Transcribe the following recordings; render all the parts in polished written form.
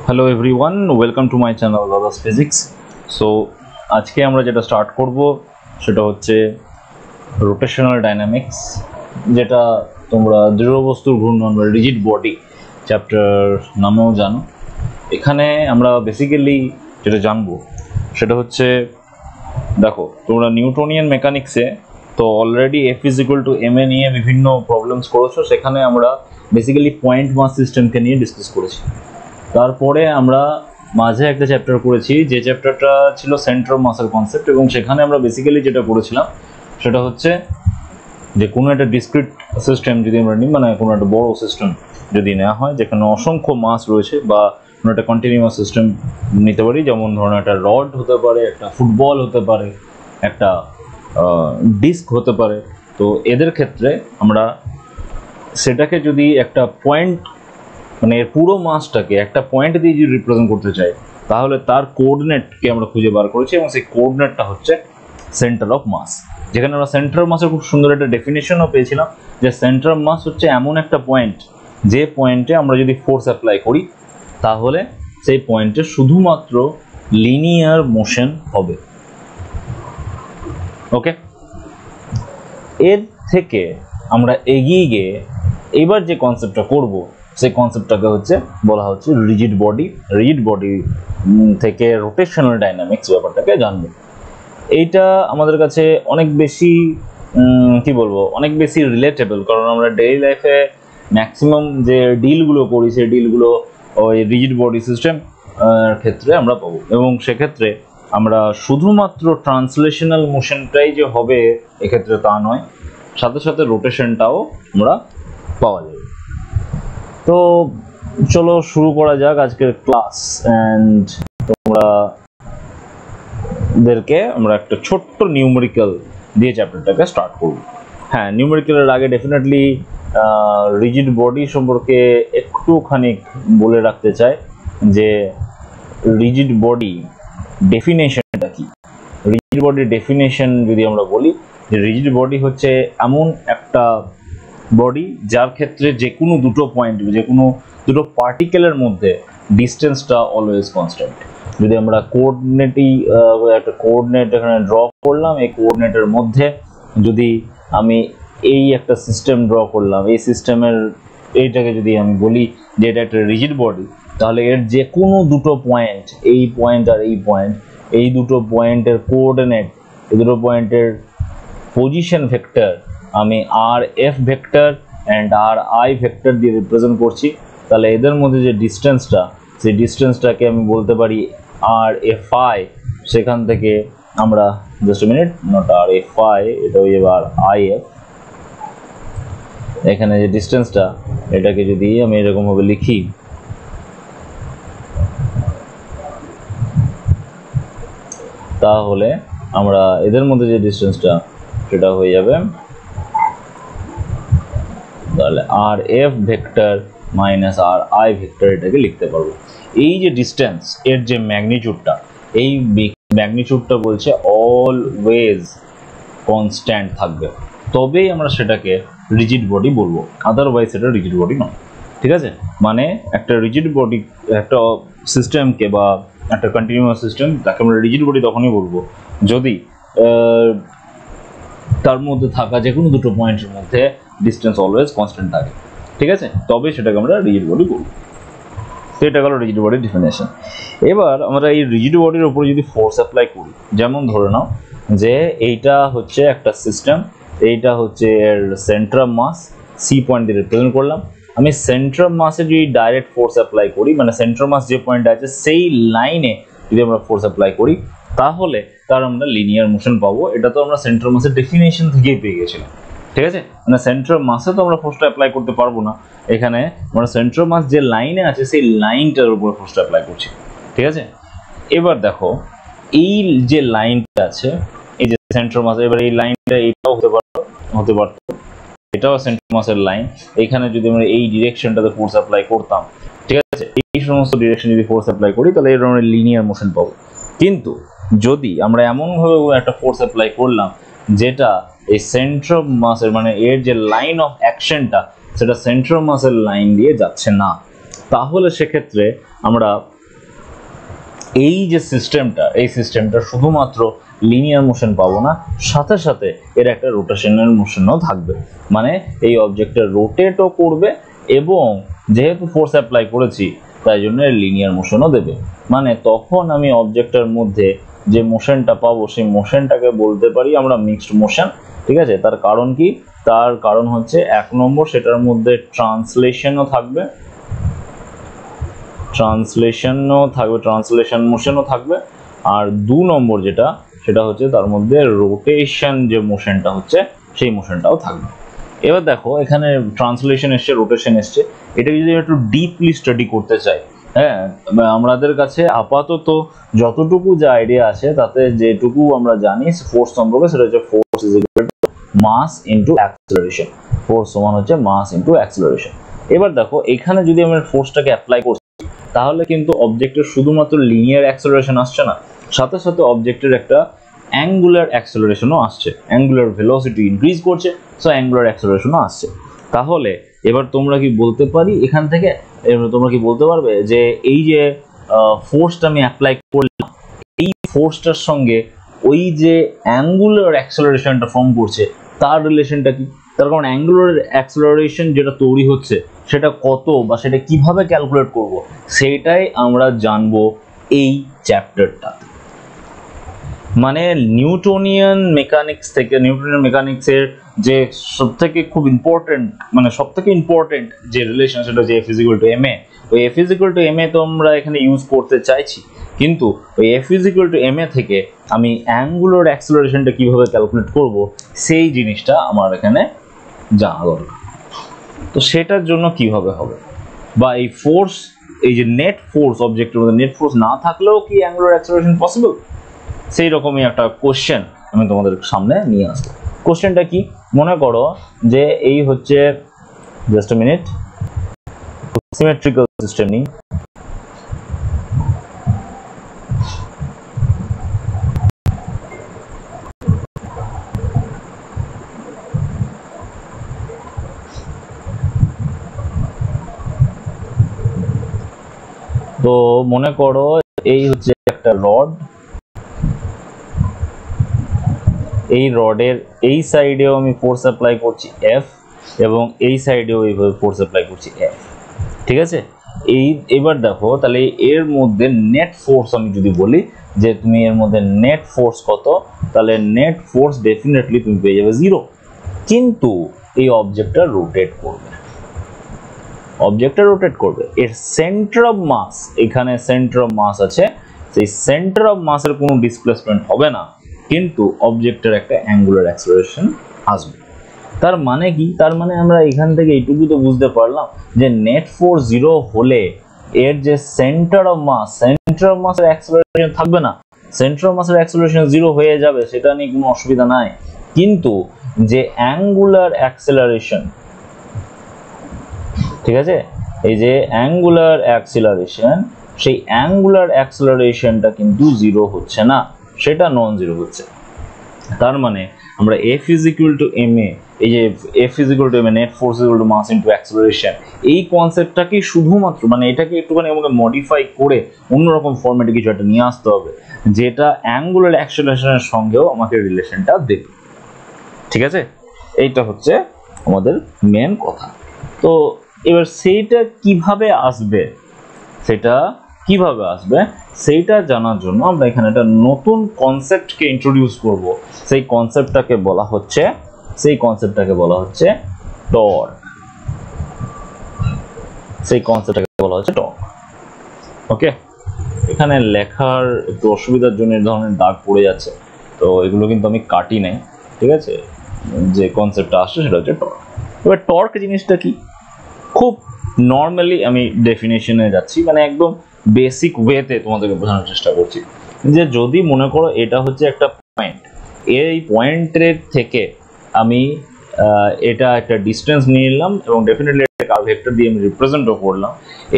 Hello everyone, welcome to my channel Dada's physics. So আজকে আমরা যেটা স্টার্ট করব সেটা হচ্ছে রোটেশনাল ডাইনামিক্স, যেটা তোমরা দৃঢ় বস্তুর ঘূর্ণন বা রিজিড বডি চ্যাপ্টার নামেও জানো। এখানে আমরা বেসিক্যালি যেটা জানবো সেটা হচ্ছে, দেখো তোমরা নিউটনিয়ান মেকানিক্সে তো already F is equal to M A নিয়ে বিভিন্ন প্রবলেমস করেছো। সেখানে আমরা বেসিক্যালি পয়েন্ট মাস সিস্টেমকে নিয়ে ডিসকাস করেছি। তারপরে আমরা মাঝে একটা চ্যাপ্টার করেছি, যে চ্যাপ্টারটা ছিল সেন্টার অফ মাসের কনসেপ্ট, এবং সেখানে আমরা বেসিক্যালি যেটা করেছিলাম সেটা হচ্ছে যে কোনো একটা ডিসক্রিট সিস্টেম যদি আমরা নিই, মানে কোনো একটা বড় সিস্টেম যদি নেওয়া হয় যেখানে অসংখ্য মাস রয়েছে, বা কোনো একটা কন্টিনিউয়াস সিস্টেম নিতে পারি, যেমন ধরুন একটা রড হতে পারে, একটা ফুটবল হতে পারে, একটা ডিস্ক হতে পারে। তো এদের ক্ষেত্রে আমরা সেটাকে যদি একটা পয়েন্ট, মানে এর পুরো মাসটাকে একটা পয়েন্ট দিয়ে যদি রিপ্রেজেন্ট করতে চাই, তাহলে তার কোঅর্ডিনেটকে আমরা খুঁজে বার করেছি, এবং সেই কোঅর্ডিনেটটা হচ্ছে সেন্টার অফ মাস। যেখানে আমরা সেন্টার অফ মাসের খুব সুন্দর একটা ডেফিনেশনও পেয়েছিলাম, যে সেন্টার অফ মাস হচ্ছে এমন একটা পয়েন্ট যে পয়েন্টে আমরা যদি ফোর্স অ্যাপ্লাই করি তাহলে সেই পয়েন্টে শুধুমাত্র লিনিয়ার মোশন হবে। ওকে, এর থেকে আমরা এগিয়ে গিয়ে এবার যে কনসেপ্টটা করব সেই কনসেপ্টটাকে হচ্ছে বলা হচ্ছে রিজিড বডি। রিজিড বডি থেকে রোটেশনাল ডাইনামিক্স ব্যাপারটাকে জানবো। এইটা আমাদের কাছে অনেক বেশি কি বলবো, অনেক বেশি রিলেটেবল, কারণ আমরা ডেইলি লাইফে ম্যাক্সিমাম যে ডিলগুলো করি সেই ডিলগুলো ওই রিজিড বডি সিস্টেম ক্ষেত্রে আমরা পাবো, এবং সেক্ষেত্রে আমরা শুধুমাত্র ট্রান্সলেশনাল মোশনটাই যে হবে এক্ষেত্রে তা নয়, সাথে সাথে রোটেশনটাও আমরা পাওয়া যাবে। তো চলো শুরু করা যাক আজকের ক্লাস। অ্যান্ড আমরা একটা ছোট্ট নিউমেরিক্যাল দিয়ে চ্যাপ্টারটাকে স্টার্ট করব। হ্যাঁ, নিউমেরিক্যালের আগে ডেফিনেটলি রিজিড বডি সম্পর্কে একটুখানি বলে রাখতে চাই যে রিজিড বডি ডেফিনেশনটা কি। রিজিড বডির ডেফিনেশন যদি আমরা বলি, যে রিজিড বডি হচ্ছে এমন একটা বডি যার ক্ষেত্রে যে কোনো দুটো পয়েন্ট, যে কোনো দুটো পার্টিকেলের মধ্যে ডিস্টেন্সটা অলওয়েজ কনস্ট্যান্ট। যদি আমরা কোঅর্ডিনেটই একটা কোঅর্ডিনেট এখানে ড্র করলাম, এই কোঅর্ডিনেটের মধ্যে যদি আমি এই একটা সিস্টেম ড্র করলাম, এই সিস্টেমের এইটাকে যদি আমি বলি যে এটা একটা রিজিড বডি, তাহলে এর যে কোনো দুটো পয়েন্ট, এই পয়েন্ট আর এই পয়েন্ট, এই দুটো পয়েন্টের কোঅর্ডিনেট, এই দুটো পয়েন্টের পজিশন ভেক্টর আমি R F vector and R I vector দিয়ে রিপ্রেজেন্ট করছি। তাহলে এদের মধ্যে যে ডিস্টেন্সটা, সেই ডিস্টেন্সটাকে আমি বলতে পারি আর এফ আই। সেখান থেকে আমরা just minute, not R F I, এটা হয়ে যাবে আর আই এফ। এখানে যে ডিস্টেন্সটা, এটাকে যদি আমি এরকমভাবে লিখি, তাহলে আমরা এদের মধ্যে যে ডিস্টেন্সটা সেটা হয়ে যাবে তাহলে R F vector minus R I vector, এটাকে লিখতে পারবো। এই যে ডিস্টেন্স, এর যে ম্যাগনিটিউডটা, এই ম্যাগনিটিউডটা বলছে অলওয়েজ কনস্ট্যান্ট থাকবে, তবেই আমরা সেটাকে রিজিড বডি বলবো, আদারওয়াইজ সেটা রিজিড বডি নয়। ঠিক আছে, মানে একটা রিজিড বডি, একটা সিস্টেমকে বা একটা কন্টিনিউয়াস সিস্টেম, তাকে আমরা রিজিড বডি তখনই বলবো যদি তার মধ্যে থাকা যে কোনো দুটো পয়েন্টের মধ্যে ডিস্টেন্স অলওয়েজ কনস্ট্যান্ট থাকে। ঠিক আছে, তবে সেটাকে আমরা রিজিড বডি বলবো। তো এটা গেল রিজিড বডির ডিফিনেশন। এবার আমরা এই রিজিড বডির উপরে যদি ফোর্স অ্যাপ্লাই করি, যেমন ধরে নাও যে এইটা হচ্ছে একটা সিস্টেম, এইটা হচ্ছে এর centre of mass, C point দিয়ে রিপ্রেজেন্ট করলাম। আমি সেন্টার অফ মাসে যদি ডাইরেক্ট ফোর্স অ্যাপ্লাই করি, মানে সেন্টার অফ মাস যে পয়েন্ট আছে সেই লাইনে যদি আমরা ফোর্স অ্যাপ্লাই করি, তাহলে তার আমরা লিনিয়ার মোশন পাবো। এটা তো আমরা সেন্টার অফ মাসের ডেফিনেশন থেকেই পেয়ে গেছিলাম। ঠিক আছে, মানে সেন্টার অফ মাসে তো আমরা ফোর্সটা অ্যাপ্লাই করতে পারবো না, এখানে আমরা সেন্টার অফ মাস যে লাইনে আছে সেই লাইনটার উপর ফোর্সটা অ্যাপ্লাই করছি। ঠিক আছে, এবার দেখো এই যে লাইনটা আছে, এই যে সেন্টার অফ মাস, এবার এই লাইনটা এইটাও হতে পারতো, এটাও সেন্টার অফ মাসের লাইন। এখানে যদি আমরা এই ডিরেকশনটাতে ফোর্স অ্যাপ্লাই করতাম, ঠিক আছে, এই সমস্ত ডিরেকশন যদি ফোর্স অ্যাপ্লাই করি, তাহলে এর আমরা লিনিয়ার মোশন পাবো। কিন্তু যদি আমরা এমনভাবে একটা ফোর্স অ্যাপ্লাই করলাম যেটা এই সেন্টার অফ মাসের, মানে এর যে লাইন অফ অ্যাকশনটা সেটা সেন্টার অফ মাসের লাইন দিয়ে যাচ্ছে না, তাহলে সেক্ষেত্রে আমরা এই যে সিস্টেমটা শুধুমাত্র লিনিয়ার মোশন পাবো না, সাথে সাথে এর একটা রোটেশনাল মোশনও থাকবে। মানে এই অবজেক্টটা রোটেটও করবে এবং যেহেতু ফোর্স অ্যাপ্লাই করেছি তাই জন্য এর লিনিয়ার মোশনও দেবে। মানে তখন আমি অবজেক্টের মধ্যে যে মোশনটা পাবো সেই মোশনটাকে বলতে পারি আমরা মিক্সড মোশন। ঠিক আছে, তার কারণ কি? তার কারণ হচ্ছে 1 নম্বর সেটার মধ্যে ট্রান্সলেশন মোশনও থাকবে, আর 2 নম্বর সেটা হচ্ছে তার মধ্যে রোটেশন যে মোশনটা হচ্ছে সেই মোশনটাও থাকবে। এবার দেখো এখানে ট্রান্সলেশন এসছে, রোটেশন এসছে, এটা যদি একটু ডিপলি স্টাডি করতে চাই, হ্যাঁ, আমাদের কাছে আপাতত যতটুকু যে আইডিয়া আছে তাতে যেটুকু আমরা জানি ফোর্স সম্পর্কে সেটা হচ্ছে force is equal to mass into acceleration. Force সমান হচ্ছে মাস ইনটু অ্যাক্সেলারেশন। এবার দেখো এখানে যদি আমরা ফোর্সটাকে অ্যাপ্লাই করছি তাহলে কিন্তু অবজেক্টের শুধুমাত্র লিনিয়ার অ্যাক্সেলারেশন আসছে না, সাথে সাথে অবজেক্টের একটা অ্যাঙ্গুলার অ্যাক্সেলারেশনও আসছে, অ্যাঙ্গুলার ভেলোসিটি ইনক্রিজ করছে, সো অ্যাঙ্গুলার অ্যাক্সেলারেশনও আসছে। তাহলে এবার তোমরা কি বলতে পারি এখান থেকে, তোমরা কি বলতে পারবে যে এই যে ফোর্সটা আমি অ্যাপ্লাই করলাম এই ফোর্সটার সঙ্গে ওই যে অ্যাঙ্গুলার অ্যাক্সেলারেশনটা ফর্ম করছে তার রিলেশনটা কি? তার কারণ অ্যাঙ্গুলার অ্যাক্সেলারেশন যেটা তৈরি হচ্ছে সেটা কত বা সেটা কিভাবে ক্যালকুলেট করব সেটাই আমরা জানবো এই চ্যাপ্টারটাতে। মানে নিউটনিয়ান মেকানিক্সের যে সবথেকে খুব ইম্পর্টেন্ট যে রিলেশন সেটা হচ্ছে F = ma। ওই F = ma তো আমরা এখানে ইউজ করতে চাইছি, কিন্তু ওই F = ma থেকে আমি অ্যাঙ্গুলার অ্যাক্সেলারেশনটা কিভাবে ক্যালকুলেট করব সেই জিনিসটা আমার এখানে জানা দরকার। তো সেটার জন্য কিভাবে হবে, বা এই ফোর্স, এই যে নেট ফোর্স, অবজেক্টের মধ্যে নেট ফোর্স না থাকলেও কি অ্যাঙ্গুলার অ্যাক্সেলারেশন পসিবল? সেই রকমই একটা কোশ্চেন আমি তোমাদের সামনে নিয়ে আসবো। কোশ্চেনটা কি? মনে করো যে এই হচ্ছে, just a minute, symmetrical system নিই। তো মনে করো এই হচ্ছে একটা রড, এই রডের এই সাইডেও আমি ফোর্স অ্যাপ্লাই করছি F এবং এই সাইডেও এইভাবে ফোর্স অ্যাপ্লাই করছি F। ঠিক আছে, এবার দেখো তাহলে এর মধ্যে নেট ফোর্স আমি যদি বলি যে তুমি এর মধ্যে নেট ফোর্স কত, তাহলে নেট ফোর্স ডেফিনেটলি তুমি পেয়ে যাবে 0। কিন্তু এই অবজেক্টটা রোটেট করবে, এর সেন্টার অফ মাস, এখানে সেন্টার অফ মাস আছে, সেই সেন্টার অফ মাসের কোনো ডিসপ্লেসমেন্ট হবে না, কিন্তু অবজেক্টের একটা অ্যাঙ্গুলার অ্যাক্সেলারেশন আসবে। তার মানে কি? তার মানে আমরা এখান থেকে এইটুকু তো বুঝতে পারলাম যে নেট ফোর্স 0 হলে এর যে সেন্টার অফ মাসের অ্যাক্সেলারেশন থাকবে না, সেন্টার অফ মাসের অ্যাক্সেলারেশন 0 হয়ে যাবে, সেটা নিয়ে কোনো অসুবিধা নাই। কিন্তু যে অ্যাঙ্গুলার অ্যাক্সেলারেশন, ঠিক আছে, এই যে অ্যাঙ্গুলার অ্যাক্সেলারেশন, সেই অ্যাঙ্গুলার অ্যাক্সেলারেশনটা কিন্তু 0 হচ্ছে না, সেটা নন জিরো হচ্ছে। তার মানে আমরা F = ma, এই যে F = ma, net force = mass into acceleration, এই কনসেপ্টটাকে শুধুমাত্র মানে এটাকে একটুখানি আমাকে মডিফাই করে অন্যরকম ফরম্যাটে কিছু একটা নিয়ে আসতে হবে যেটা অ্যাঙ্গুলার অ্যাক্সেলারেশনের সঙ্গেও আমাকে রিলেশনটা দেবে। ঠিক আছে, এইটা হচ্ছে আমাদের মেন কথা। তো এবার সেইটা কিভাবে আসবে সেইটা জানার জন্য আমরা এখানে একটা নতুন কনসেপ্টকে ইন্ট্রোডিউস করব। সেই কনসেপ্টটাকে বলা হচ্ছে টর্ক। ওকে, এখানে লেখার একটু অসুবিধার জন্য এই ধরনের দাগ পড়ে যাচ্ছে, তো এগুলো কিন্তু আমি কাটি নাই। ঠিক আছে, যে কনসেপ্টটা আসছে সেটা হচ্ছে টর্ক। এবার টর্ক জিনিসটা কি, খুব নর্মালি আমি ডেফিনেশনে যাচ্ছি, মানে একদম বেসিক ওয়েতে তোমাদেরকে বোঝানোর চেষ্টা করছি যে যদি মনে করো এটা হচ্ছে একটা পয়েন্ট, এই পয়েন্টের থেকে আমি এটা একটা ডিস্টেন্স নিয়ে নিলাম এবং ডেফিনেটলি একটা ভেক্টর দিয়ে আমি রিপ্রেজেন্টও করলাম।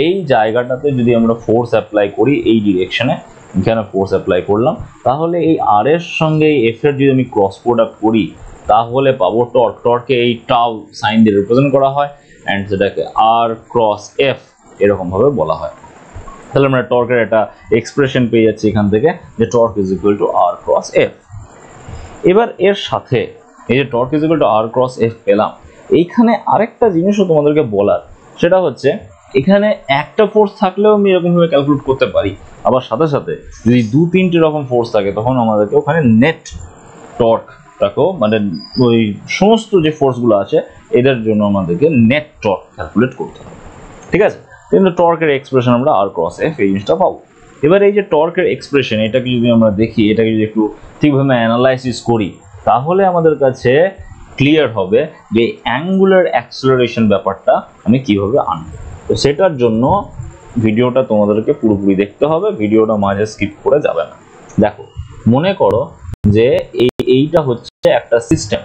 এই জায়গাটাতে যদি আমরা ফোর্স অ্যাপ্লাই করি এই ডিরেকশনে, এখানে ফোর্স অ্যাপ্লাই করলাম, তাহলে এই আর এর সঙ্গে এই এফ এর যদি আমি ক্রস প্রোডাক্ট করি তাহলে পাবো টর্ক। টর্ককে এই টাউ সাইন দিয়ে রিপ্রেজেন্ট করা হয়, অ্যান্ড সেটাকে আর ক্রস এফ এরকম ভাবে বলা হয়। তাহলে আমরা টর্কের একটা এক্সপ্রেশন পেয়ে যাচ্ছি এখান থেকে যে torque is equal to R cross F. এবার এর সাথে এই যে torque is equal to R cross F পেলাম, এইখানে আরেকটা জিনিসও তোমাদেরকে বলার, সেটা হচ্ছে এখানে একটা ফোর্স থাকলেও আমি এরকমভাবে ক্যালকুলেট করতে পারি, আবার সাথে সাথে যদি 2-3টে রকম ফোর্স থাকে তখন আমাদেরকে ওখানে নেট টর্কটাকেও মানে ওই সমস্ত যে ফোর্সগুলো আছে এদের জন্য আমাদেরকে নেট টর্ক ক্যালকুলেট করতে হবে, ঠিক আছে। কিন্তু টর্কের এক্সপ্রেশন আমরা আর ক্রস এফ এই জিনিসটা পাবো। এবার এই যে টর্কের এক্সপ্রেশন এটাকে যদি আমরা দেখি, এটাকে যদি একটু ঠিকভাবে অ্যানালাইসিস করি, তাহলে আমাদের কাছে ক্লিয়ার হবে যে অ্যাঙ্গুলার অ্যাক্সেলারেশন ব্যাপারটা আমি কিভাবে আনবো। তো সেটার জন্য ভিডিওটা তোমাদেরকে পুরোপুরি দেখতে হবে, ভিডিওটা মাঝে স্কিপ করে যাবে না। দেখো, মনে করো যে এইটা হচ্ছে একটা সিস্টেম,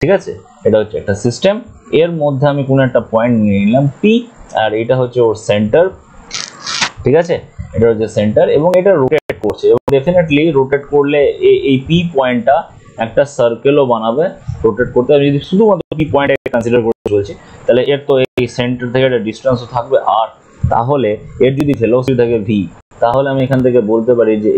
ঠিক আছে, এটা হচ্ছে একটা সিস্টেম, এর মধ্যে আমি কোনো একটা পয়েন্ট নিয়ে নিলাম পি, আর এটা হচ্ছে ওর সেন্টার, ঠিক আছে, এটা হচ্ছে সেন্টার, এবং এটা রোটেট করছে, এবং ডেফিনেটলি রোটেট করলে এই পি পয়েন্টটা একটা সার্কেলও বানাবে রোটেট করতে। আমি যদি শুধুমাত্র পি পয়েন্টটাকে কনসিডার করে চলছি, তাহলে এর তো এই সেন্টার থেকে একটা ডিস্টেন্সও থাকবে আর, তাহলে এর যদি ভেলোসিটি থাকে ভি, তাহলে আমি এখান থেকে বলতে পারি যে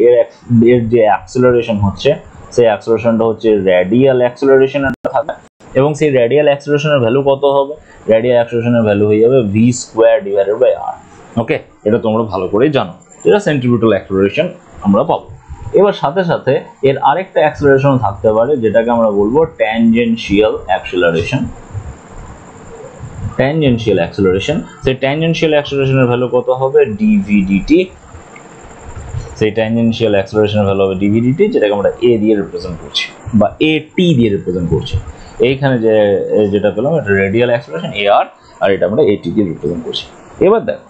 এর যে অ্যাক্সেলারেশন হচ্ছে সেই অ্যাক্সেলারেশনটা হচ্ছে রেডিয়াল অ্যাক্সেলারেশন থাকবে, এবং সেই রেডিয়াল অ্যাক্সেলারেশনের ভ্যালু কত হবে? রেডিয়াল অ্যাক্সেলারেশনের ভ্যালু হয়ে যাবে ভি স্কোয়ার ডিভাইডেড বাই আর। ওকে, এটা তোমরা ভালো করেই জানো, এটা সেন্ট্রিপিটাল অ্যাক্সেলারেশন আমরা পাবো। এবার সাথে সাথে এর আরেকটা অ্যাক্সেলারেশন থাকতে পারে যেটাকে আমরা বলবো ট্যানজেনশিয়াল অ্যাক্সেলারেশন। ট্যানজেনশিয়াল অ্যাক্সেলারেশন, সেই ট্যানজেনশিয়াল অ্যাক্সেলারেশনের ভ্যালু কত হবে? DV DT. সেই ট্যানজেনশিয়াল অ্যাক্সেলারেশনের ভ্যালু হবে ডিভি ডিটি, যেটাকে আমরা এ দিয়ে রিপ্রেজেন্ট করছি বা এ টি দিয়ে রিপ্রেজেন্ট করছি। এইখানে যেটা পেলাম এটা রেডিয়াল অ্যাক্সেলারেশন এ আর এটা আমরা এ টি দিয়ে রিপ্রেজেন্ট করছি। এবার দেখো,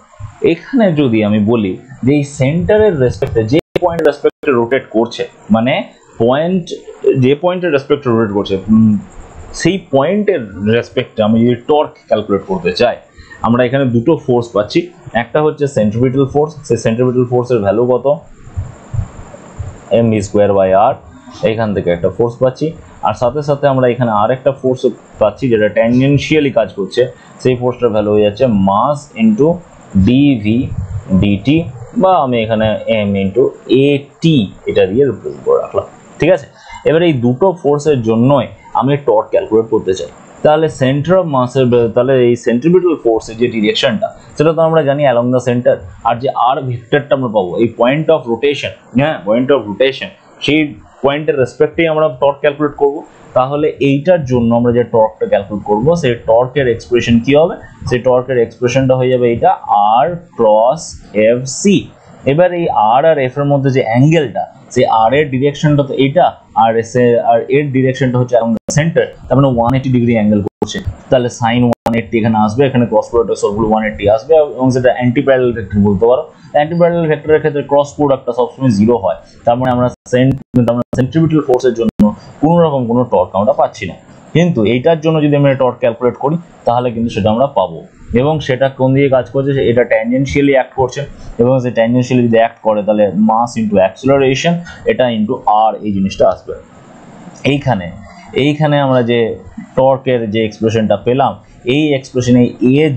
এখানে যদি আমি বলি যে এই সেন্টারের রেসপেক্টে যে পয়েন্টের রেসপেক্টে রোটেট করছে, মানে পয়েন্ট যে পয়েন্টের রেসপেক্টে রোটেট করছে সেই পয়েন্টের রেসপেক্টে আমি যদি টর্ক ক্যালকুলেট করতে চাই, আমরা এখানে দুটো ফোর্স পাচ্ছি, একটা হচ্ছে সেন্ট্রিপিটাল ফোর্স, সেই সেন্ট্রিপিটাল ফোর্সের ভ্যালু কত? এম ভি স্কোয়ার বাই আর, এইখান থেকে একটা ফোর্স পাচ্ছি, আর সাথে সাথে আমরা এখানে আরেকটা ফোর্স পাচ্ছি যেটা ট্যানজেনশিয়ালি কাজ করছে, সেই ফোর্সটার ভ্যালু হয়ে যাচ্ছে মাস ইন্টু ডিভি ডিটি, বা আমি এখানে এম ইন্টু এ টি এটা দিয়ে রিপ্রেজেন্ট করে রাখলাম, ঠিক আছে। এবার এই দুটো ফোর্সের জন্যই আমি টর্ক ক্যালকুলেট করতে চাই, তাহলে সেন্টার অফ মাসের, তাহলে এই সেন্ট্রিপিটাল ফোর্সের যে ডিরেকশনটা সেটা তো আমরা জানি অ্যালং দ্য সেন্টার, আর যে আর ভেক্টরটা আমরা পাবো এই পয়েন্ট অফ রোটেশন, হ্যাঁ পয়েন্ট অফ রোটেশন, সেই পয়েন্টের রেসপেক্টেই আমরা টর্ক ক্যালকুলেট করব। তাহলে এইটার জন্য আমরা যে টর্কটা ক্যালকুলেট করব সেই টর্কের এক্সপ্রেশন কি হবে? সেই টর্কের এক্সপ্রেশনটা হয়ে যাবে এটা আর ক্রস এফ সি। এবার এই আর আর এফ এর মধ্যে যে অ্যাঙ্গেলটা, সেই আর এর ডিরেকশনটা তো এইটা, আর এর ডিরেকশনটা হচ্ছে অ্যালং দ্য সেন্টার, তার মানে 180 ডিগ্রি অ্যাঙ্গেল করছে, তাহলে সাইন 180 এখানে আসবে, এখানে ক্রস প্রোডাক্ট সবগুলো 180 আসবে, এবং সেটা অ্যান্টি প্যারালাল ভেক্টর বলতে পারো। অ্যান্টি প্যারালাল ভেক্টরের ক্ষেত্রে ক্রস প্রোডাক্টটা সবসময় 0 হয়, তার মানে আমরা সেন্ট্রিপিটাল ফোর্সের জন্য কোনো রকম কোনো টর্ক আমরা পাচ্ছি না। কিন্তু এইটার জন্য যদি আমরা টর্ক ক্যালকুলেট করি তাহলে কিন্তু সেটা আমরা পাবো, এবং সেটা কোন দিকে কাজ করছে? এটা ট্যানজেনশিয়ালি অ্যাক্ট করছে, এবং সেই ট্যানজেনশিয়ালি যদি অ্যাক্ট করে তাহলে মাস ইন্টু অ্যাক্সেলারেশন এটা ইন্টু আর এই জিনিসটা আসবে। এইখানে আমরা যে টর্কের যে এক্সপ্রেশনটা পেলাম, এই এক্সপ্রেশনে এর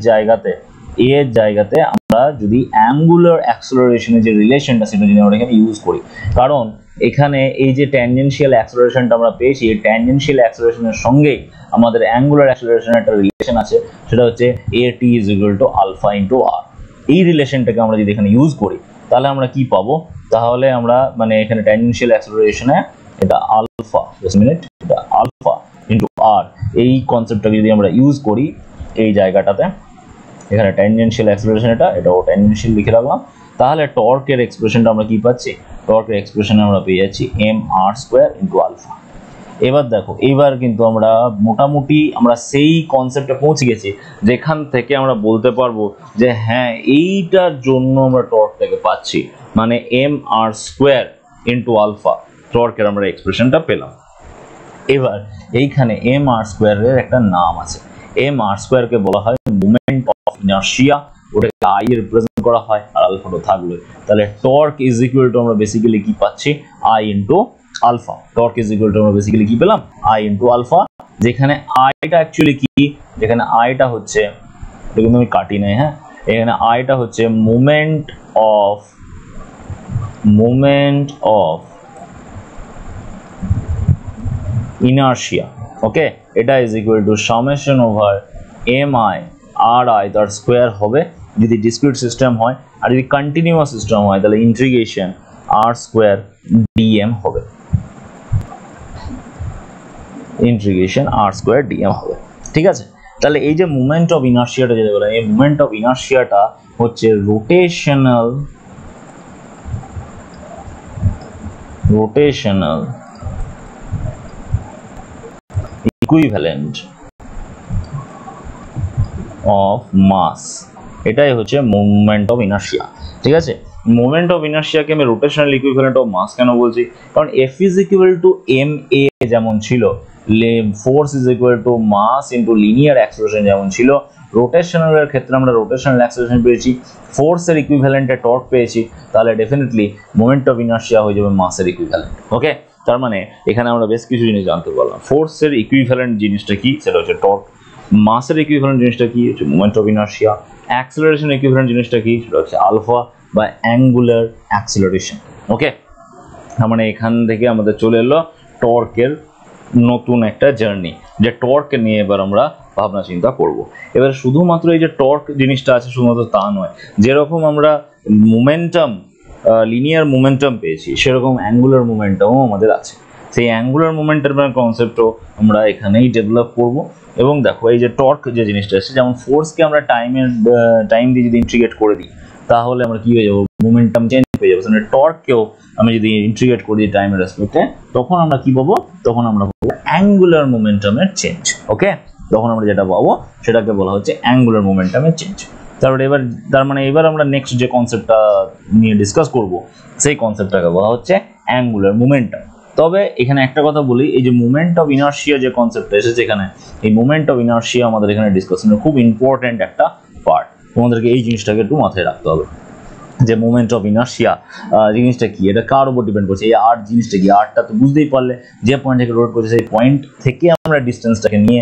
জায়গাতে আমরা যদি অ্যাঙ্গুলার অ্যাক্সেলারেশনের যে রিলেশনটা সেটা যদি আমরা এখানে ইউজ করি, কারণ এখানে এই যে ট্যানজেনশিয়াল অ্যাক্সেলারেশনটা আমরা পেয়েছি, এই ট্যানজেনশিয়াল অ্যাক্সেলারেশনের সঙ্গেই আমাদের অ্যাঙ্গুলার অ্যাক্সেলারেশনের একটা রিলেশন আছে, সেটা হচ্ছে a t is equal to alpha into r. এই রিলেশনটাকে আমরা যদি এখানে ইউজ করি তাহলে আমরা কি পাবো? তাহলে আমরা মানে এখানে ট্যানজেনশিয়াল অ্যাক্সেলারেশনে এটা আলফা, জাস্ট মিনিট, এটা আলফা ইন্টু আর, এই কনসেপ্টটাকে যদি আমরা ইউজ করি এই জায়গাটাতে, এখানে ট্যানজেনশিয়াল অ্যাক্সেলারেশন এটাও ট্যানজেনশিয়াল লিখে রাখলাম, তাহলে টর্কের এক্সপ্রেশনটা আমরা কি পাচ্ছি? টর্কের এক্সপ্রেশনে আমরা পেয়ে যাচ্ছি M R square into alpha. এবার দেখো, এইবার কিন্তু আমরা মোটামুটি আমরা সেই কনসেপ্টে পৌঁছে গেছি যেখান থেকে আমরা বলতে পারবো যে হ্যাঁ এইটার জন্য আমরা টর্কটাকে পাচ্ছি, মানে M R square into alpha, টর্কের আমরা এক্সপ্রেশনটা পেলাম। এবার এইখানে এম আর স্কোয়ারের একটা নাম আছে, এম আর স্কোয়ারকে বলা হয় মোমেন্ট অফ ইনার্শিয়া, ওটাকে আই এ রিপ্রেজেন্ট করা হয়, আর আলফাটা থাকলো, তাহলে টর্ক ইজ ইকুয়াল টু আমরা বেসিক্যালি কি পাচ্ছি? I into alpha. Torque is equal to আমরা বেসিক্যালি কি পেলাম? আই ইন্টু আলফা, যেখানে আইটা অ্যাকচুয়ালি কি, যেখানে আইটা হচ্ছে, এটা কিন্তু আমি কাটি নাই, হ্যাঁ, এখানে আইটা হচ্ছে মোমেন্ট অফ ইনার্শিয়া। ওকে, এটা is equal to summation over M I R I তার স্কোয়ার হবে যদি ডিসক্রিট সিস্টেম হয়, আর যদি কন্টিনিউয়াস সিস্টেম হয় তাহলে ইন্টিগ্রেশন আর স্কোয়ার ডিএম হবে, ইন্টিগ্রেশন আর স্কোয়ার ডিএম হবে। ঠিক আছে, তাহলে এই যে মোমেন্ট অফ ইনার্শিয়াটা যেটা বললাম, এই মোমেন্ট অফ ইনার্শিয়াটা হচ্ছে রোটেশনাল ইকুইভ্যালেন্ট অফ মাস, এটাই হচ্ছে মোমেন্ট অফ ইনার্শিয়া। ঠিক আছে, মোমেন্ট অফ ইনার্শিয়াকে আমি রোটেশনাল ইকুইভ্যালেন্ট অফ মাস কেন বলছি, কারণ F is equal to M A যেমন ছিল, force is equal to mass into linear acceleration যেমন ছিল, রোটেশনালের ক্ষেত্রে আমরা রোটেশনাল অ্যাক্সেলারেশন পেয়েছি, ফোর্সের ইকুইভ্যালেন্টে টর্ক পেয়েছি, তাহলে ডেফিনেটলি মোমেন্ট অফ ইনার্শিয়া হয়ে যাবে মাসের ইকুইভ্যালেন্ট। ওকে, তার মানে এখানে আমরা বেশ কিছু জিনিস জানতে পারলাম। ফোর্সের ইকুইভ্যালেন্ট জিনিসটা কি, সেটা হচ্ছে টর্ক। মাসের ইকুইভ্যালেন্ট জিনিসটা কি, হচ্ছে moment of inertia. Acceleration equivalent জিনিসটা কি, সেটা হচ্ছে আলফা বা অ্যাঙ্গুলার অ্যাক্সেলারেশন। ওকে, তার মানে এখান থেকে আমাদের চলে এলো টর্কের নতুন একটা জার্নি, যে টর্ক নিয়ে এবার আমরা ভাবনা চিন্তা করব। এবার শুধুমাত্র এই যে টর্ক জিনিসটা আছে শুধুমাত্র তা নয়, যেরকম আমরা মোমেন্টাম লিনিয়ার মোমেন্টাম পেয়েছি সেরকম অ্যাঙ্গুলার মোমেন্টামও আমাদের আছে। সেই অ্যাঙ্গুলার মোমেন্টামের কনসেপ্টও আমরা এখানেই ডেভেলপ করব। এবং দেখো এই যে টর্ক যে জিনিসটা আছে, যেমন ফোর্সকে আমরা টাইম দিয়ে যদি ইন্টিগ্রেট করে দিই তাহলে আমরা কি হয়ে যাবো, মোমেন্টাম চেঞ্জ হয়ে যাবে। মানে টর্ককেও আমি যদি ইন্টিগ্রেট করে দিই টাইমের রেসপেক্টে, তখন আমরা কি পাবো, তখন আমরা পাবো অ্যাঙ্গুলার মোমেন্টামের চেঞ্জ। ওকে, তখন আমরা যেটা পাবো সেটাকে বলা হচ্ছে অ্যাঙ্গুলার মোমেন্টামের চেঞ্জ। তারপরে তার মানে এবার আমরা নেক্সট যে কনসেপ্টটা নিয়ে ডিসকাস করব সেই কনসেপ্টটাকে বলা হচ্ছে অ্যাঙ্গুলার মোমেন্টাম। তবে এখানে একটা কথা বলি, এই যে মোমেন্ট অফ ইনার্শিয়া যে কনসেপ্টটা এসেছে এখানে, এই মোমেন্ট অফ ইনার্শিয়া আমাদের এখানে ডিসকাশনের খুব ইম্পর্টেন্ট একটা পার্ট। তোমাদেরকে এই জিনিসটাকে একটু মাথায় রাখতে হবে যে মোমেন্ট অফ ইনার্শিয়া জিনিসটা কি, এটা কার উপর ডিপেন্ড করছে। এই আর জিনিসটা কি, আরটা তো বুঝতেই পারলে, যে পয়েন্ট থেকে রোড করছে সেই পয়েন্ট থেকে আমরা ডিস্টেন্সটাকে নিয়ে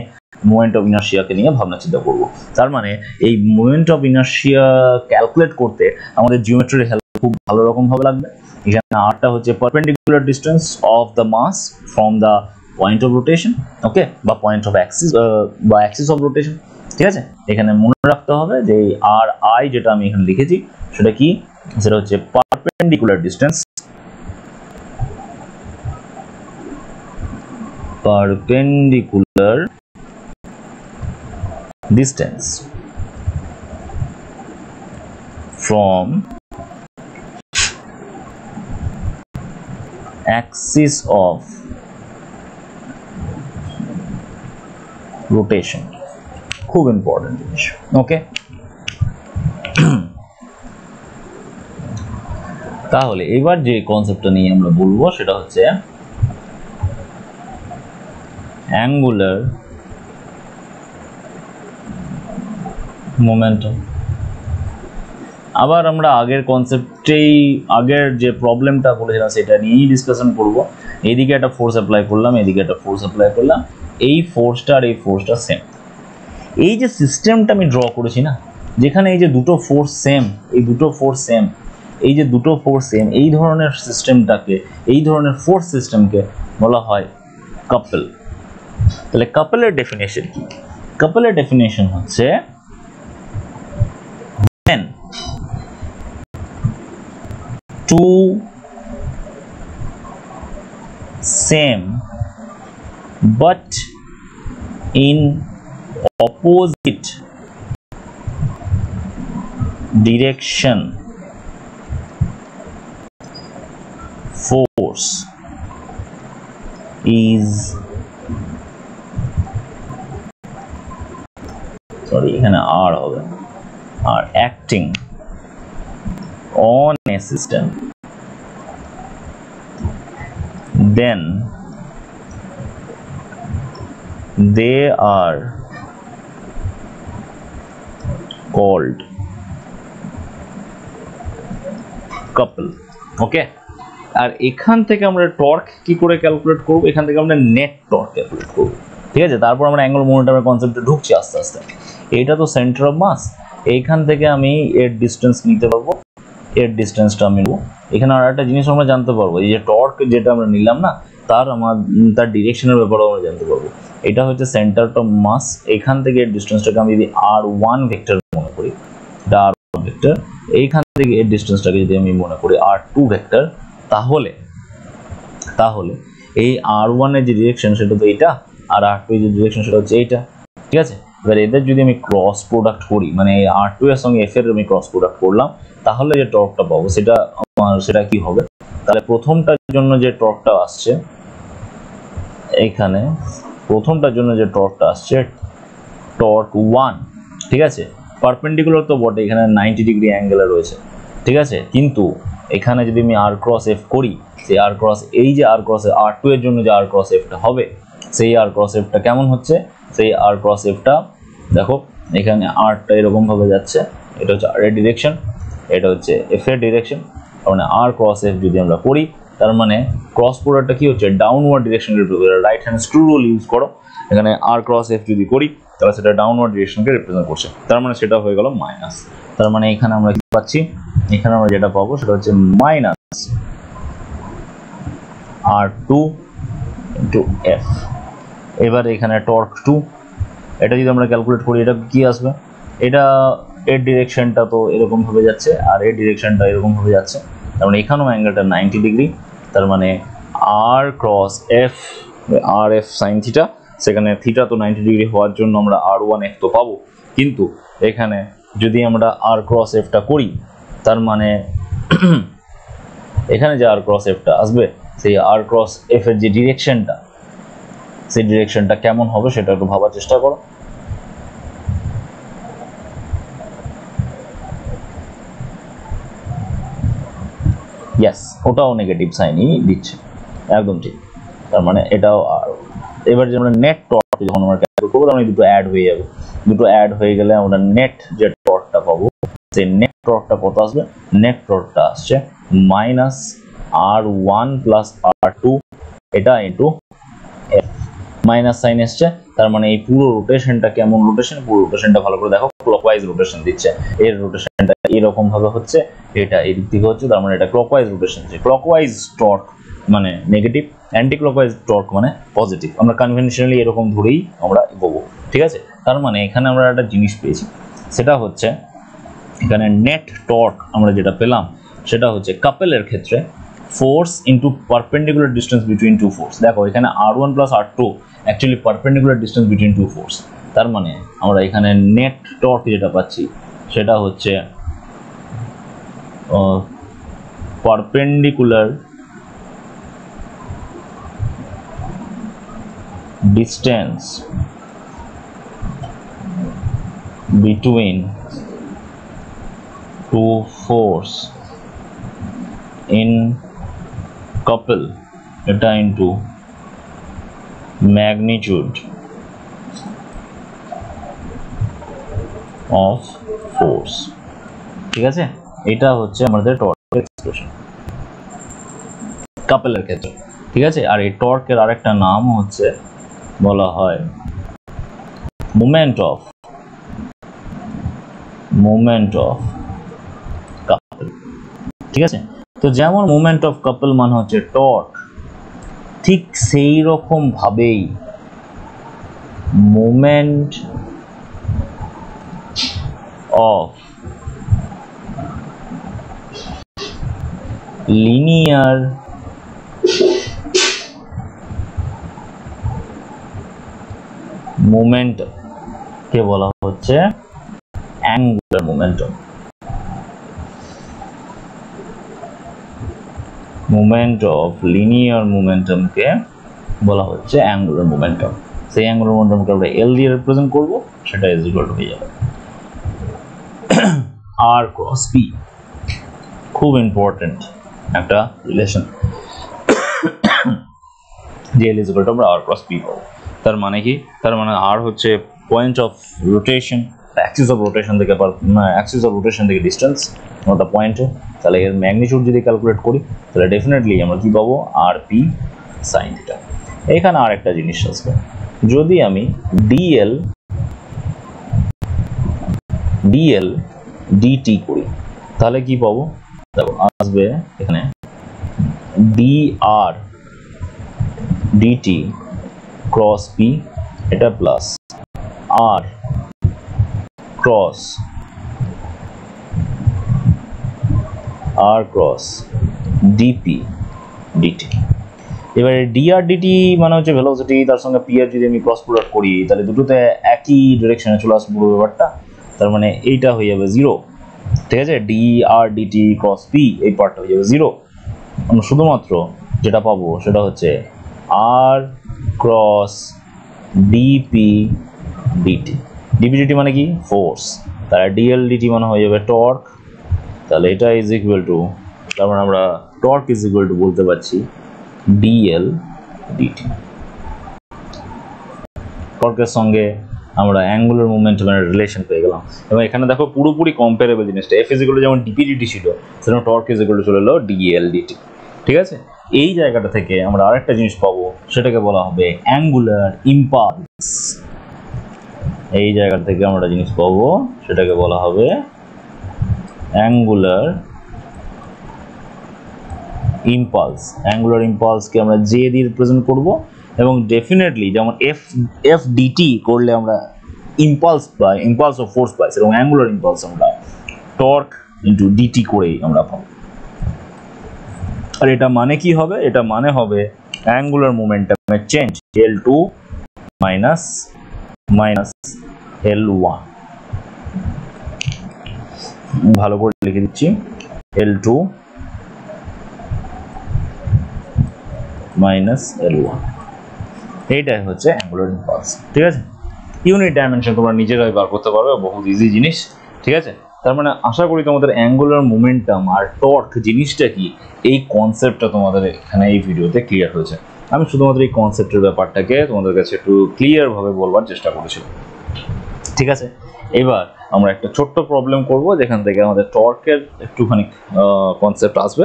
মোমেন্ট অফ ইনার্শিয়াকে নিয়ে ভাবনা চিন্তা করবো। তার মানে এই মোমেন্ট অফ ইনার্শিয়া ক্যালকুলেট করতে আমাদের জিওমেট্রির হেল্প খুব ভালো রকম ভাবে লাগবে। এখানে আরটা হচ্ছে perpendicular distance of the mass from the point of rotation, okay, বা পয়েন্ট অফ অ্যাক্সিস বা অ্যাক্সিস অফ রোটেশন। ঠিক আছে, এখানে মনে রাখতে হবে যে আর আই যেটা আমি এখানে লিখেছি সেটা কি, সেটা হচ্ছে perpendicular distance from axis of rotation, খুব ইম্পর্টেন্ট জিনিস। ওকে, তাহলে এবার যে কনসেপ্টটা নিয়ে আমরা বলবো সেটা হচ্ছে অ্যাঙ্গুলার মোমেন্টাম। আবার আমরা আগের কনসেপ্টেই আগের যে প্রবলেমটা বলেছিলাম সেটা নিয়েই ডিসকাশন করব। এইদিকে একটা ফোর্স অ্যাপ্লাই করলাম, এদিকে একটা ফোর্স অ্যাপ্লাই করলাম, এই ফোর্সটা আর এই ফোর্সটা সেম। এই যে সিস্টেমটা আমি ড্র করেছি না, যেখানে এই যে দুটো ফোর্স সেম, এই দুটো ফোর্স সেম, এই যে দুটো ফোর্স সেম, এই ধরনের সিস্টেমটাকে, এই ধরনের ফোর্স সিস্টেমকে বলা হয় কাপল। তাহলে কাপলের ডেফিনেশন কি? কাপলের ডেফিনেশন হচ্ছে when two same but in opposite direction force is এখানে আর হবে, are acting on a system, then they are called couple. ওকে, আর এখান থেকে আমরা টর্ক কি করে ক্যালকুলেট করব, এখান থেকে আমরা নেট টর্ক ক্যালকুলেট করব। ঠিক আছে, তারপর আমরা অ্যাঙ্গুলার মোমেন্টামের কনসেপ্টে ঢুকছি আস্তে আস্তে। এটা তো সেন্টার অফ মাস, এইখান থেকে আমি এর ডিস্টেন্স নিতে পারবো, এর ডিস্টেন্সটা আমি নেব। এখানে আর একটা জিনিস আমরা জানতে পারবো, এই যে টর্ক যেটা আমরা নিলাম না, তার ডিরেকশনের ব্যাপারেও আমরা জানতে পারবো। এটা হচ্ছে সেন্টার অফ মাস, এখান থেকে এর ডিস্টেন্সটাকে আমি যদি r1 ভেক্টর মনে করি, এটা r1 ভেক্টর, এইখান থেকে এর ডিস্টেন্সটাকে যদি আমি মনে করি r2 ভেক্টর, তাহলে এই r1 এর যে ডিরেকশন সেটা তো এটা, আর r2 এর যে ডিরেকশন সেটা হচ্ছে এইটা, ঠিক আছে। এবার এদের যদি আমি ক্রস প্রোডাক্ট করি, মানে এই r2 এর সঙ্গে f এর আমি ক্রস প্রোডাক্ট করলাম, তাহলে যে টর্কটা পাবো সেটা কি হবে? তাহলে প্রথমটার জন্য যে টর্কটা আসছে, এখানে প্রথমটার জন্য যে টর্কটা আসছে টর্ক 1, ঠিক আছে, পারপেন্ডিকুলার তো বটে, এখানে 90 ডিগ্রি অ্যাঙ্গেলে রয়েছে, ঠিক আছে। কিন্তু এখানে যদি আমি r ক্রস f করি, সেই r ক্রস এই যে r ক্রস r2 এর জন্য যে r ক্রস f টা হবে, সেই r ক্রস f টা কেমন হচ্ছে? সেই r ক্রস f টা দেখো, এখানে r টা এরকম ভাবে যাচ্ছে, এটা হচ্ছে r এর ডিরেকশন, এটা হচ্ছে f এর ডিরেকশন, মানে r ক্রস f যদি আমরা করি, তার মানে ক্রস প্রোডাক্টটা কি হচ্ছে? Downward direction represent, right hand screw rule use করো, এখানে r ক্রস f যদি করি তাহলে সেটা ডাউনওয়ার্ড ডিরেকশনকে রিপ্রেজেন্ট করছে, তার মানে সেটা হয়ে গেল মাইনাস। তার মানে এখানে আমরা কি পাচ্ছি? এখানে আমরা যেটা পাবো সেটা হচ্ছে মাইনাস r2 ইনটু f। এবার এখানে টর্ক 2, এটা যদি আমরা ক্যালকুলেট করি, এটা কি আসবে? এটা এর ডিরেকশনটা তো এরকম ভাবে যাচ্ছে, আর এর ডিরেকশনটা এরকম ভাবে যাচ্ছে, তার মানে এখানেও অ্যাঙ্গেলটা 90 ডিগ্রি, তার মানে r ক্রস f, আর এফ সাইন থিটা, সেখানে থিটা তো 90 ডিগ্রি হওয়ার জন্য আমরা r1 f তো পাবো, কিন্তু এখানে যদি আমরা r ক্রস f টা করি, তার মানে এখানে যে r ক্রস f টা আসবে, সেই r ক্রস f এর যে ডিরেকশনটা, সেই ডিরেকশনটা কেমন হবে সেটা একটু ভাবার চেষ্টা করো। ইয়েস, ওটাও নেগেটিভ সাইনই দিচ্ছে, একদম ঠিক। তার মানে এটাও, আর এবার যে আমরা নেট টর্ক যখন আমরা ক্যালকুলেট করবো, তখন দুটো অ্যাড হয়ে যাবে, দুটো অ্যাড হয়ে গেলে আমরা নেট যে টর্কটা পাবো, সেই নেট টর্কটা কত আসবে? নেট টর্কটা আসছে মাইনাস r1 প্লাস r2, এটা ইন্টু f, মাইনাস সাইন এসছে, তার মানে এই পুরো রোটেশনটা কেমন রোটেশন? পুরো রোটেশনটা ভালো করে দেখো, ক্লকওয়াইজ রোটেশন দিচ্ছে, এর রোটেশনটা এরকম ভাবে হচ্ছে, এটা এই দিক থেকে হচ্ছে, তার মানে এটা ক্লকওয়াইজ রোটেশন দিচ্ছে। ক্লকওয়াইজ টর্ক মানে নেগেটিভ, অ্যান্টি ক্লকওয়াইজ টর্ক মানে পজিটিভ, আমরা কনভেনশনালি এরকম ধরেই আমরা এগোবো, ঠিক আছে। তার মানে এখানে আমরা একটা জিনিস পেয়েছি, সেটা হচ্ছে এখানে নেট টর্ক আমরা যেটা পেলাম সেটা হচ্ছে কাপেলের ক্ষেত্রে force into perpendicular distance between two force. দেখো এখানে r1 plus r2 actually perpendicular distance between two force, তার মানে আমরা এখানে নেট টর্ক যেটা পাচ্ছি সেটা হচ্ছে perpendicular distance between two force in couple, এটা into magnitude of force, ঠিক আছে। এটা হচ্ছে আমাদের টর্কের এক্সপ্রেশন কাপেলের ক্ষেত্রে, ঠিক আছে। আর এই টর্কের আরেকটা নাম হচ্ছে, বলা হয় মোমেন্ট অফ কাপল, ঠিক আছে। তো যেমন মোমেন্ট অফ কাপল মানে হচ্ছে টর্ক, ঠিক সেই রকম ভাবেই মোমেন্ট অফ লিনিয়ার মোমেন্টাম কে বলা হচ্ছে angular momentum. Moment of linear মোমেন্টামকে বলা হচ্ছে অ্যাঙ্গুলার মোমেন্টাম। সেই অ্যাঙ্গুলার মোমেন্টামকে আমরা এল দিয়ে রিপ্রেজেন্ট করব, সেটা ইজ ইকুয়াল টু হয়ে যাবে আর ক্রস পি। খুব ইম্পর্টেন্ট একটা রিলেশন, যে এল ইজ ইকুয়াল টু আমরা আর ক্রস পি পাবো। তার মানে কি? তার মানে আর হচ্ছে point of rotation, Axis of rotation থেকে ডিস্টেন্স ওটা পয়েন্টে, তাহলে এর ম্যাগনিটিউড যদি ক্যালকুলেট করি তাহলে ডেফিনেটলি আমরা কি পাবো? আর পি সাইন থিটা। এখানে আর একটা জিনিস আসবে, যদি আমি ডিএল ডিএল ডিটি করি তাহলে কি পাবো? দেখো আসবে এখানে ডিআর ডিটি ক্রস পি, এটা প্লাস আর ক্রস ডিপি ডিটি। এবারে ডিআর ডিটি মানে হচ্ছে ভেলোসিটি, তার সঙ্গে পি আর যদি আমি ক্রস প্রোডাক্ট করি তাহলে দুটোতে একই ডিরেকশনে চলে আসবে পুরো ব্যাপারটা, তার মানে এইটা হয়ে যাবে 0, ঠিক আছে? ডিআর ডিটি ক্রস পি এই পার্টটা হয়ে যাবে 0। আমরা শুধুমাত্র যেটা পাবো সেটা হচ্ছে r cross dp dt. Dp dt মানে কি? ফোর্স। তাহলে ডিএল ডিটি মানে হয়ে যাবে টর্ক। তাহলে এটা ইজ ইকুয়াল টু, তার মানে আমরা টর্ক ইজ ইকুয়াল টু বলতে পারছি ডিএল ডিটি। টর্কের সঙ্গে আমরা অ্যাঙ্গুলার মোমেন্টামের রিলেশন পেয়ে গেলাম, এবং এখানে দেখো পুরোপুরি কম্পারেবল জিনিসটা। এফ ইজ ইকুয়াল টু যেমন ডিপি ডিটি ছিল, সেরকম টর্ক ইজ ইকুয়াল টু চলে এলো ডিএল ডিটি, ঠিক আছে? এই জায়গাটা থেকে আমরা আরেকটা জিনিস পাবো, সেটাকে বলা হবে অ্যাঙ্গুলার ইম্পালস। এই জায়গা থেকে আমরা জিনিস পাবো সেটাকে বলা হবে অ্যাঙ্গুলার ইম্পালস। অ্যাঙ্গুলার ইম্পালসকে আমরা জে দিয়ে রিপ্রেজেন্ট করব, এবং ডেফিনেটলি যেমন এফ ডিটি করলে আমরা ইম্পালস পাই, ইম্পালস অফ ফোর্স পাই, এবং অ্যাঙ্গুলার ইম্পালস আমরা টর্ক ইন্টু ডিটি করেই আমরা পাবো। আর এটা মানে কি হবে? এটা মানে হবে angular মোমেন্টামের change L2 minus L1। ভালো করে লিখে দিচ্ছি, L2 মাইনাস L1, এইটাই হচ্ছে অ্যাঙ্গুলার ইম্পালস, ঠিক আছে? ইউনিট ডাইমেনশন তোমরা নিজেরাই বার করতে পারবে, বহুত ইজি জিনিস, ঠিক আছে? তার মানে আশা করি তোমাদের অ্যাঙ্গুলার মোমেন্টাম আর টর্ক জিনিসটা কি এই কনসেপ্টটা তোমাদের এখানে এই ভিডিওতে ক্লিয়ার হয়েছে। আমি শুধুমাত্র এই কনসেপ্টের ব্যাপারটাকে তোমাদের কাছে একটু ক্লিয়ারভাবে বলবার চেষ্টা করেছিলাম, ঠিক আছে? এবার আমরা একটা ছোট্ট প্রবলেম করব, যেখান থেকে আমাদের টর্কের একটুখানি কনসেপ্ট আসবে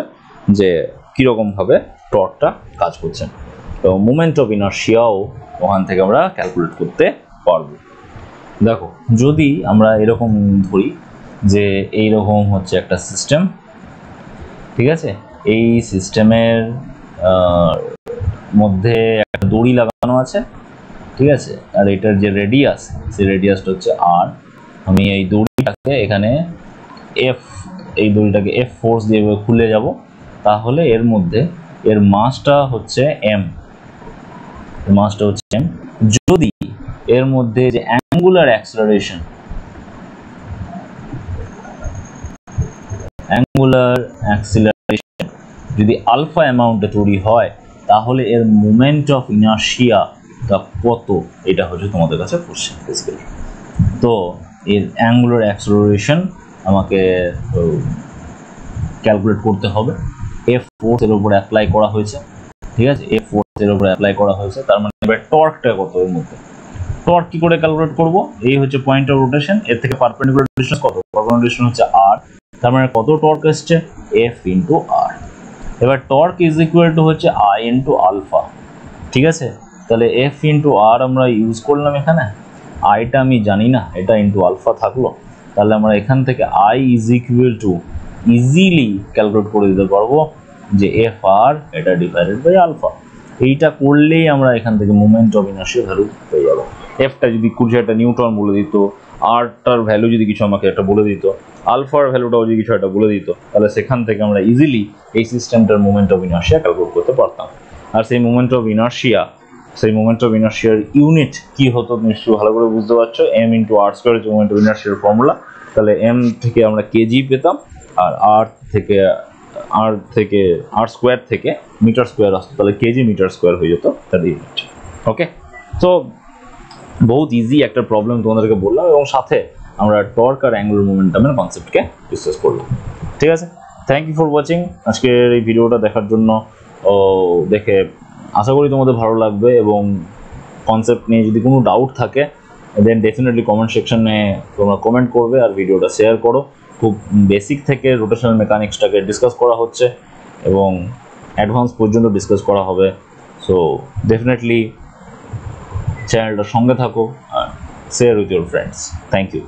যে কীরকমভাবে টর্কটা কাজ করছে। তো মোমেন্ট অফ ইনার্শিয়াও ওখান থেকে আমরা ক্যালকুলেট করতে পারবো। দেখো যদি আমরা এরকম ধরি যে এইরকম হচ্ছে একটা সিস্টেম, ঠিক আছে? এই সিস্টেমের মধ্যে একটা দড়ি লাগানো আছে, ঠিক আছে? আর এটার যে রেডিয়াস, সেই রেডিয়াসটা হচ্ছে আর। আমি এই দড়িটাকে এখানে এই দড়িটাকে এফ ফোর্স দিয়ে খুলে যাব, তাহলে এর মধ্যে এর মাসটা হচ্ছে এম, যদি এর মধ্যে যে অ্যাঙ্গুলার অ্যাক্সিলারেশন যদি আলফা অ্যামাউন্টে তৈরি হয়, তাহলে এর মোমেন্ট অফ ইনার্শিয়াটা কত, এটা হচ্ছে তোমাদের কাছে কোশ্চেন বেসিক্যালি। তো এর অ্যাঙ্গুলার অ্যাক্সিলারেশন আমাকে ক্যালকুলেট করতে হবে। এফ ফোর্সের উপরে অ্যাপ্লাই করা হয়েছে, ঠিক আছে? এফ ফোর্সের উপরে অ্যাপ্লাই করা হয়েছে, তার মানে এবার টর্কটা কত এর মধ্যে। টর্ক কি করে ক্যালকুলেট করব? এই হচ্ছে পয়েন্ট অফ রোটেশন, এর থেকে পারপেন্ডিকুলার ডিসটেন্স কত? পারপেন্ডিকুলার ডিসটেন্স হচ্ছে আর, তার মানে কত টর্ক আসছে? এফ ইন্টু আর। এবার টর্ক ইজ ইকুয়াল টু হচ্ছে আই ইন্টু আলফা, ঠিক আছে? তাহলে এফ ইন্টু আর আমরা ইউজ করলাম এখানে, আইটা আমি জানি না, এটা ইন্টু আলফা থাকলো, তাহলে আমরা এখান থেকে I is equal two easily calculate করে দিতে পারবো যে এফ আর এটা ডিভাইডেড বাই আলফা। এইটা করলেই আমরা এখান থেকে মোমেন্ট অফ ইনার্শিয়া ভ্যালু পেয়ে যাবো। এফটা যদি কিছু একটা নিউটন বলে দিত, আরটার ভ্যালু যদি কিছু আমাকে একটা বলে দিত, আলফার ভ্যালুটাও যদি কিছু একটা বলে দিত, তাহলে সেখান থেকে আমরা ইজিলি এই সিস্টেমটার মোমেন্ট অফ ইনার্শিয়া ক্যালকুলেট করতে পারতাম। আর সেই মোমেন্ট অফ ইনার্শিয়ার ইউনিট কি হতো নিশ্চয়ই ভালো করে বুঝতে পারছো, এম ইন্টু আর স্কোয়ার হচ্ছে মোমেন্ট অফ ইনার্শিয়ার ফর্মুলা। তাহলে এম থেকে আমরা কেজি পেতাম, আর আর স্কোয়ার থেকে মিটার স্কোয়ার আসতো, তাহলে কেজি মিটার স্কোয়ার হয়ে যেত তার ইউনিট। ওকে, তো বহুত ইজি একটা প্রবলেম তোমাদেরকে বললাম, এবং সাথে আমরা টর্ক আর অ্যাঙ্গুলার মোমেন্টামের কনসেপ্টকে ডিসকাস করলাম, ঠিক আছে? Thank you for watching. আজকের এই ভিডিওটা দেখার জন্য দেখে আশা করি তোমাদের ভালো লাগবে, এবং কনসেপ্ট নিয়ে যদি কোনো ডাউট থাকে দেন ডেফিনেটলি কমেন্ট সেকশনে তোমরা কমেন্ট করবে, আর ভিডিওটা শেয়ার করো। খুব বেসিক থেকে রোটেশনাল মেকানিক্সটাকে ডিসকাস করা হচ্ছে, এবং অ্যাডভান্স পর্যন্ত ডিসকাস করা হবে। সো ডেফিনেটলি চ্যানেলটার সঙ্গে থাকো আর share with your friends. Thank you.